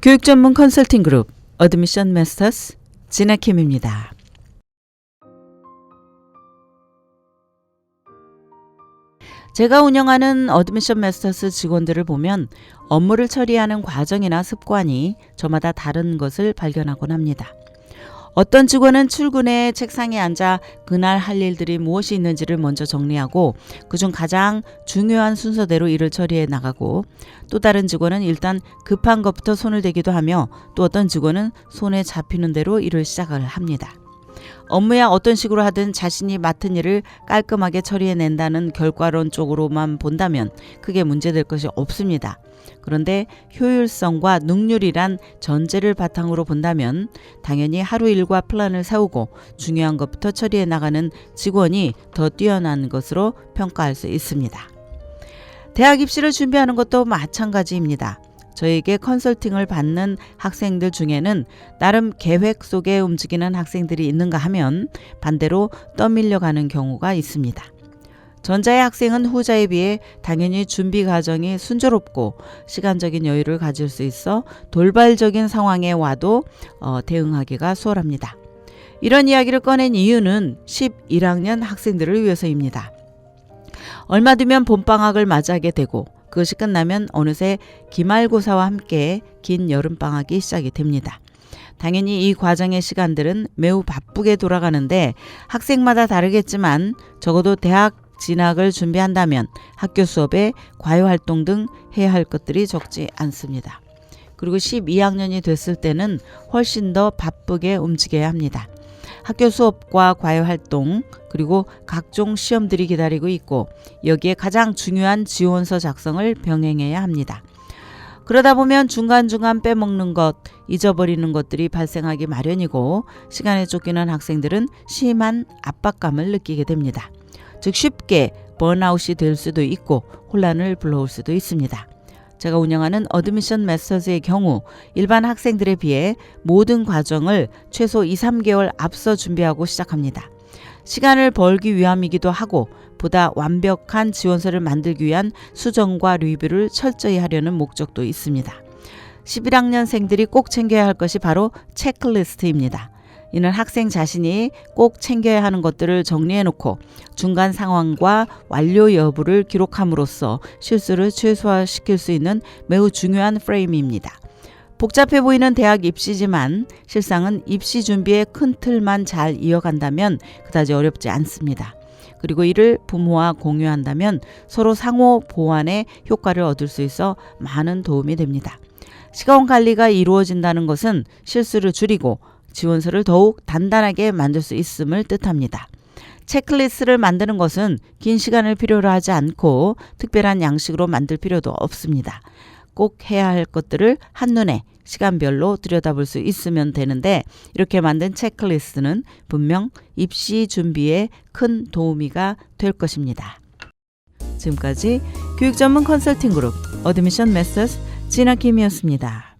교육 전문 컨설팅 그룹 어드미션 마스터스 진아킴입니다. 제가 운영하는 어드미션 마스터스 직원들을 보면 업무를 처리하는 과정이나 습관이 저마다 다른 것을 발견하곤 합니다. 어떤 직원은 출근해 책상에 앉아 그날 할 일들이 무엇이 있는지를 먼저 정리하고 그중 가장 중요한 순서대로 일을 처리해 나가고, 또 다른 직원은 일단 급한 것부터 손을 대기도 하며, 또 어떤 직원은 손에 잡히는 대로 일을 시작을 합니다. 업무야 어떤 식으로 하든 자신이 맡은 일을 깔끔하게 처리해낸다는 결과론 쪽으로만 본다면 크게 문제될 것이 없습니다. 그런데 효율성과 능률이란 전제를 바탕으로 본다면 당연히 하루 일과 플랜을 세우고 중요한 것부터 처리해 나가는 직원이 더 뛰어난 것으로 평가할 수 있습니다. 대학 입시를 준비하는 것도 마찬가지입니다. 저에게 컨설팅을 받는 학생들 중에는 나름 계획 속에 움직이는 학생들이 있는가 하면 반대로 떠밀려가는 경우가 있습니다. 전자의 학생은 후자에 비해 당연히 준비 과정이 순조롭고 시간적인 여유를 가질 수 있어 돌발적인 상황에 와도 대응하기가 수월합니다. 이런 이야기를 꺼낸 이유는 11학년 학생들을 위해서입니다. 얼마 뒤면 봄방학을 맞이하게 되고 그것이 끝나면 어느새 기말고사와 함께 긴 여름방학이 시작이 됩니다. 당연히 이 과정의 시간들은 매우 바쁘게 돌아가는데 학생마다 다르겠지만 적어도 대학 진학을 준비한다면 학교 수업에 과외활동 등 해야 할 것들이 적지 않습니다. 그리고 12학년이 됐을 때는 훨씬 더 바쁘게 움직여야 합니다. 학교 수업과 과외활동 그리고 각종 시험들이 기다리고 있고 여기에 가장 중요한 지원서 작성을 병행해야 합니다. 그러다 보면 중간중간 빼먹는 것, 잊어버리는 것들이 발생하기 마련이고 시간에 쫓기는 학생들은 심한 압박감을 느끼게 됩니다. 즉 쉽게 번아웃이 될 수도 있고 혼란을 불러올 수도 있습니다. 제가 운영하는 어드미션 마스터즈의 경우 일반 학생들에 비해 모든 과정을 최소 2-3개월 앞서 준비하고 시작합니다. 시간을 벌기 위함이기도 하고 보다 완벽한 지원서를 만들기 위한 수정과 리뷰를 철저히 하려는 목적도 있습니다. 11학년생들이 꼭 챙겨야 할 것이 바로 체크리스트입니다. 이는 학생 자신이 꼭 챙겨야 하는 것들을 정리해놓고 중간 상황과 완료 여부를 기록함으로써 실수를 최소화시킬 수 있는 매우 중요한 프레임입니다. 복잡해 보이는 대학 입시지만 실상은 입시 준비의 큰 틀만 잘 이어간다면 그다지 어렵지 않습니다. 그리고 이를 부모와 공유한다면 서로 상호 보완의 효과를 얻을 수 있어 많은 도움이 됩니다. 시간 관리가 이루어진다는 것은 실수를 줄이고 지원서를 더욱 단단하게 만들 수 있음을 뜻합니다. 체크리스트를 만드는 것은 긴 시간을 필요로 하지 않고 특별한 양식으로 만들 필요도 없습니다. 꼭 해야 할 것들을 한눈에 시간별로 들여다볼 수 있으면 되는데 이렇게 만든 체크리스트는 분명 입시 준비에 큰 도우미가 될 것입니다. 지금까지 교육 전문 컨설팅 그룹 어드미션 마스터스 진아킴이었습니다.